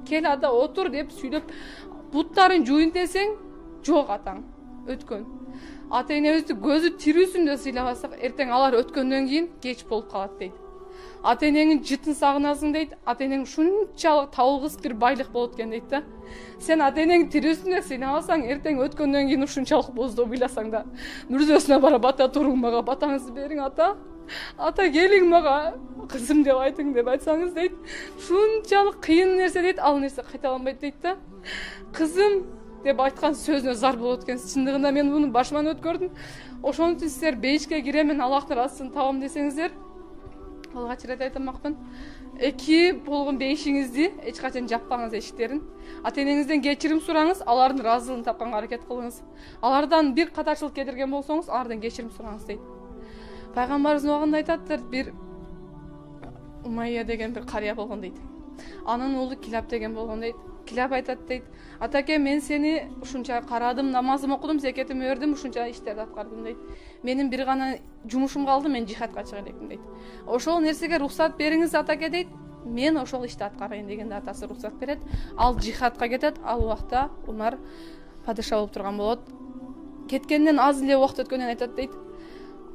кел ата отур деп сүйлөп буттарын жуйын десең жок атаң өткөн. Ата энебизди көзү тирүүсүндө сыйлабасак эртең алар өткөндөн кийин кеч болуп калат дейт. Ата энеңин жытын сагынасың дейт. Ата энең шунчалык табылгыс бир байлык болот экен дейт да. Сен ата энеңди тирүүсүндө сыйлабасаң эртең өткөндөн кийин ушунчалык боздоо ыйласаң да мүрзөсүнө барып ата туруң, мага батаңызды бериң ата. Ата келиң мага кызым деп айтың деп айтсаңыз дейт. Шунчалык кыйын нерсе дейт, ал нерсе кайталанбайт дейт да. Кызым деп айткан сөзүнө зар болот экен. Чындыгында мен муну башыман өткөрдүм. Ошон үчүн сиздер бейишке киремен Аллахтын ыраазысын табам десеңиздер, алгач рет айтамакмын. Эки болгон бейишиңизди эч качан жаппаңыз эшиктерин. Ата энеңизден кечирим сураңыз, алардын ыраазылыгын тапканга аракет кылыңыз. Алардан бир катачылык кетирген болсоңуз, алардан кечирим сураңыз дейт. Пайгамбарыбыз убагында айтаттыр, бир Умайя деген бир карыя болгон дейт. Анын уулу Килап деген болгон дейт. Килап айтат дейт: "Атаке, мен сени ушунча карадым, намазым окудум, зекетимди бердим, ушунча иштерди аткардым" дейт. "Менин бир гана жумушум калды, мен жихадка чыга элекмин" дейт. "Ошол нерсеге рухсат бериңиз атаке" дейт. "Мен ошол ишти аткарайын" дегенде атасы рухсат берет. Ал жихадка кетет. Ал убакта Умар падыша болуп турган болот. Кеткенден аз эле убакыт өткөндөн айтат дейт.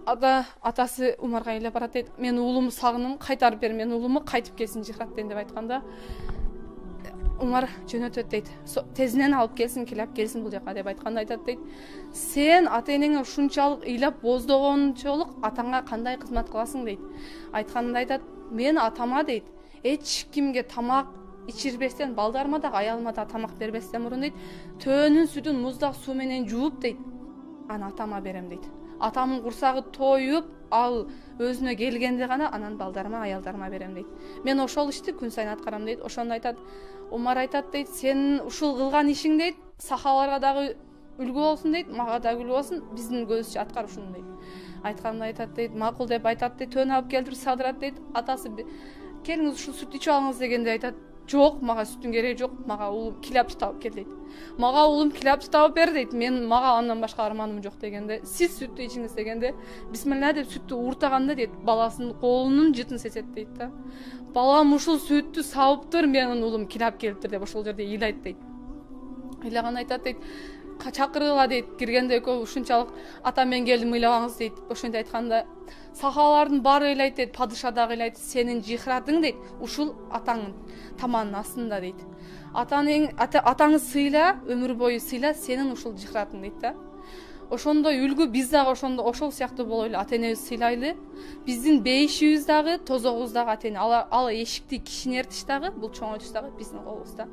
Атасы Умарга ыйлап барат дейт: "Мен уулумду сагындым, кайтарып бер, мен уулуму кайтып келсин жихадтен" деп айтканда, Умар жөнөтөт дейт. "Тезинен алып келсин, Килап келсин бул жака" деп айтканда айтат дейт: "Сен ата энеңе ушунчалык ыйлап боздогончолук атаңа кандай кызмат кыласың" дейт. Айтканда айтат: "Мен атама" дейт, "эч кимге тамак ичирбестен, балдарыма да, аялыма да тамак бербестен мурун" дейт, "төөнүн сүтүн муздак суу менен жууп" дейт, "аны атама берем" дейт. Атамдын курсагы тоюп, ал өзүнө келгенде гана анан балдарыма, аялдарыма берем" дейт. "Мен ошол ишти күн сайын аткарам" дейт. Ошондо айтат, Умар айтат дейт: "Сен ушул кылган ишиң" дейт, "сахабаларга дагы үлгү болсун" дейт, "мага дагы үлгү болсун, биздин көзүбүзчө аткар ушуну" дейт. Айтканда айтат дейт, макул деп айтат дейт, төөнү алып келтирип садырат дейт. Атасы: "Келиңиз ушул сүттү ичип алыңыз" дегенде айтат: "Жок, мага сүттүн кереги жок, мага уулум Килапчы табып кел" дейт. "Мага уулум Килапчы табып бер" дейт. "Мен мага андан башка арманым жок" дегенде, "Сиз сүттү ичиңиз" дегенде, бисмилла деп сүттү ууртаганда дейт, баласынын колунун жытын сезет дейт да. "Балам ушул сүттү сабыптыр, менин уулум Килап келиптир" деп ошол жерде ыйлайт дейт. Ыйлаган айтат дейт: "Чакыргыла" дейт. Киргенде экөө ушунчалык "ата мен келдим, ыйлабаңыз" дейт. Ошентип айтканда сахабалардын баары ыйлайт дейт, падыша дагы ыйлайт: "Сенин жихратың" дейт, "ушул атаңдын таманынын астында" дейт. Атаңы сыйла, өмүр бою сыйла, сенин ушул жихратың" дейт да. Ошондой үлгү биз дагы ошол сыяктуу болойлу, ата энебизди сыйлайлы. Биздин бейишибиз дагы, тозогубуз дагы ата эне. Ал эшикти кишини эртиш дагы, бул чоңойтуш дагы биздин колубузда.